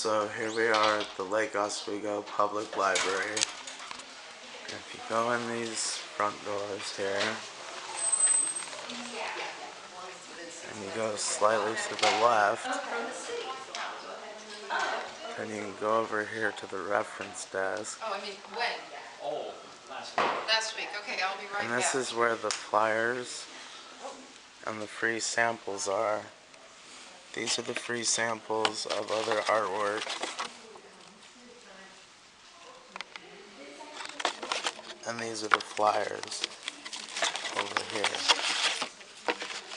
So here we are at the Lake Oswego Public Library. If you go in these front doors here, and you go slightly to the left, then you can go over here to the reference desk. Oh, I mean, when? Oh, last week. Last week, okay, I'll be right back. And this is where the flyers and the free samples are. These are the free samples of other artwork. And these are the flyers over here.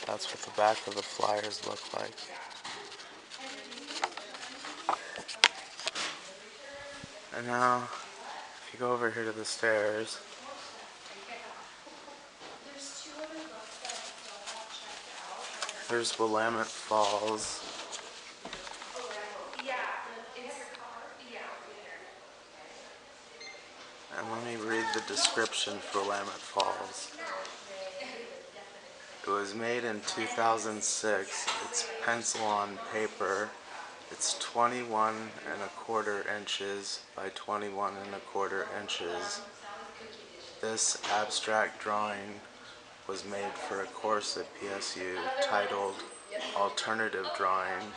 That's what the back of the flyers look like. And now, if you go over here to the stairs, there's Willamette Falls. And let me read the description for Willamette Falls. It was made in 2006. It's pencil on paper. It's 21¼ inches by 21¼ inches. This abstract drawing was made for a course at PSU titled Alternative Drawing.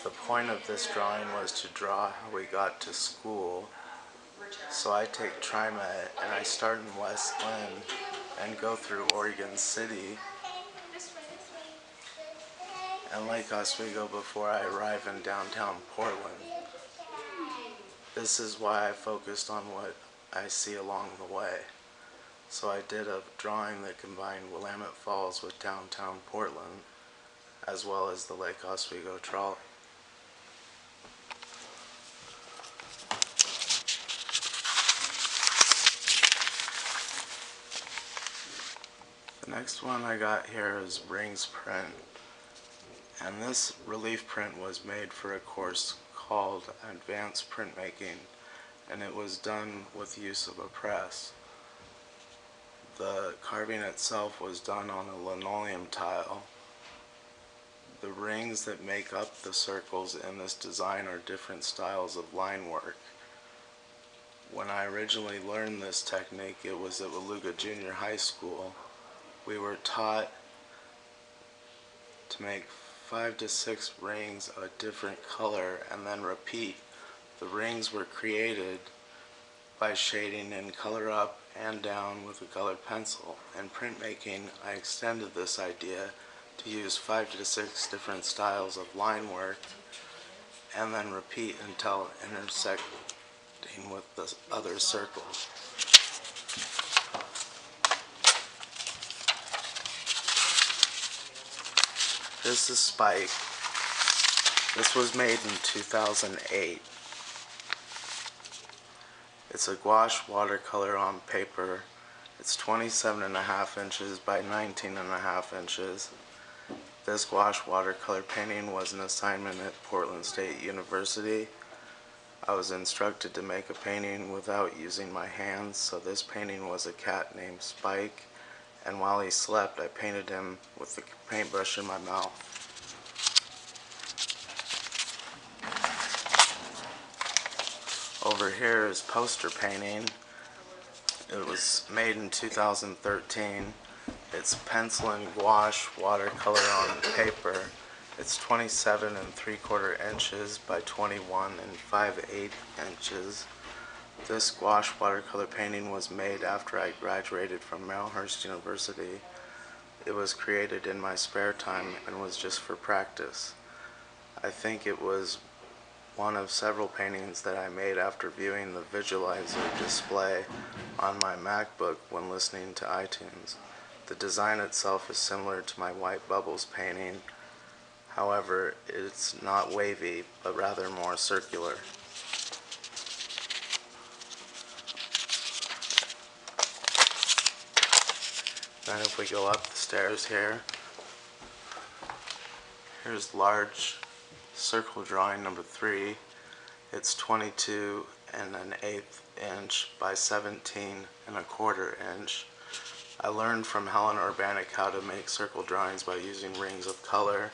The point of this drawing was to draw how we got to school. So I take TriMet and I start in West Lynn and go through Oregon City and Lake Oswego before I arrive in downtown Portland. This is why I focused on what I see along the way. So I did a drawing that combined Willamette Falls with downtown Portland, as well as the Lake Oswego trolley. The next one I got here is Rings print, and this relief print was made for a course called Advanced Printmaking, and it was done with use of a press. The carving itself was done on a linoleum tile. The rings that make up the circles in this design are different styles of line work. When I originally learned this technique, it was at Waluga Junior High School. We were taught to make 5 to 6 rings of a different color and then repeat. The rings were created by shading in color up and down with a colored pencil. In printmaking, I extended this idea to use 5 to 6 different styles of line work and then repeat until intersecting with the other circles. This is Spike. This was made in 2008. It's a gouache watercolor on paper. It's 27½ inches by 19½ inches. This gouache watercolor painting was an assignment at Portland State University. I was instructed to make a painting without using my hands, so this painting was a cat named Spike, and while he slept, I painted him with the paintbrush in my mouth. Over here is poster painting. It was made in 2013. It's pencil and gouache watercolor on paper. It's 27¾ inches by 21�5/8 inches. This gouache watercolor painting was made after I graduated from Marylhurst University. It was created in my spare time and was just for practice. I think it was one of several paintings that I made after viewing the visualizer display on my MacBook when listening to iTunes. The design itself is similar to my White Bubbles painting. However, it's not wavy, but rather more circular. Then if we go up the stairs here, here's large circle drawing number 3. It's 22⅛ inch by 17¼ inch. I learned from Helen Urbanic how to make circle drawings by using rings of color.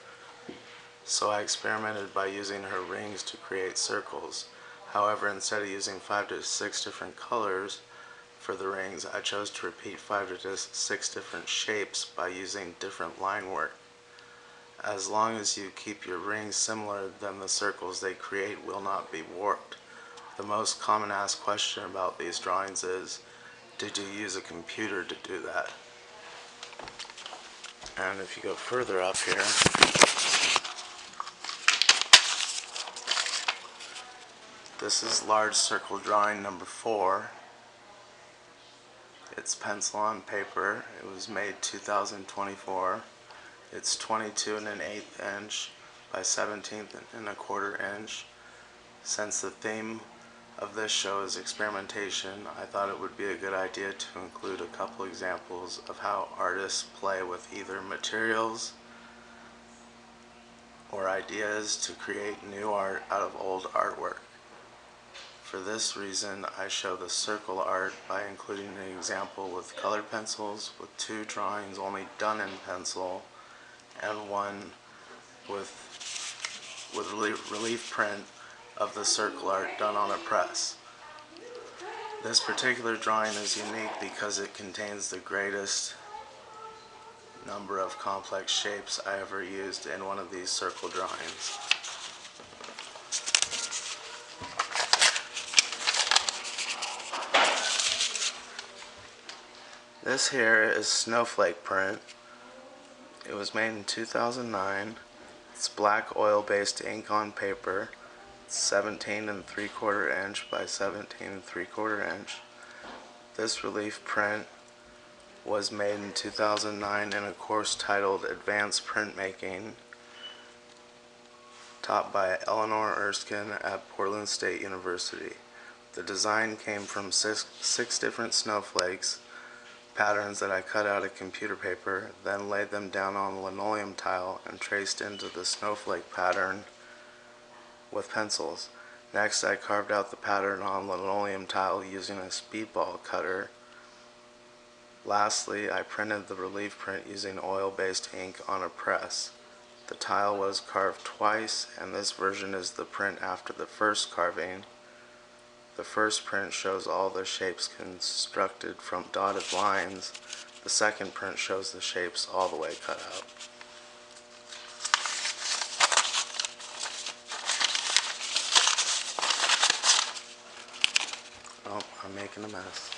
So I experimented by using her rings to create circles. However, instead of using 5 to 6 different colors for the rings, I chose to repeat 5 to 6 different shapes by using different line work. As long as you keep your rings similar, then the circles they create will not be warped. The most common asked question about these drawings is, did you use a computer to do that? And if you go further up here, this is large circle drawing number 4. It's pencil on paper. It was made 2024. It's 22 1/8 inch by 17 1/4 inch. Since the theme of this show is experimentation, I thought it would be a good idea to include a couple examples of how artists play with either materials or ideas to create new art out of old artwork. For this reason, I show the circle art by including an example with colored pencils, with 2 drawings only done in pencil, and one with relief print of the circle art done on a press. This particular drawing is unique because it contains the greatest number of complex shapes I ever used in one of these circle drawings. This here is snowflake print. It was made in 2009. It's black oil-based ink on paper. It's 17 3/4 inch by 17 3/4 inch. This relief print was made in 2009 in a course titled Advanced Printmaking, taught by Eleanor Erskine at Portland State University. The design came from six different snowflakes, patterns that I cut out of computer paper, then laid them down on linoleum tile and traced into the snowflake pattern with pencils. Next, I carved out the pattern on linoleum tile using a speedball cutter. Lastly, I printed the relief print using oil-based ink on a press. The tile was carved twice, and this version is the print after the first carving. The first print shows all the shapes constructed from dotted lines. The second print shows the shapes all the way cut out. Oh, I'm making a mess.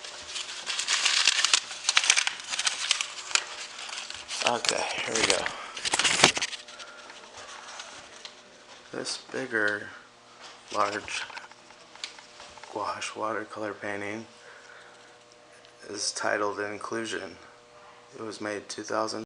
Okay, here we go. This bigger, large gouache watercolor painting is titled Inclusion. It was made 2000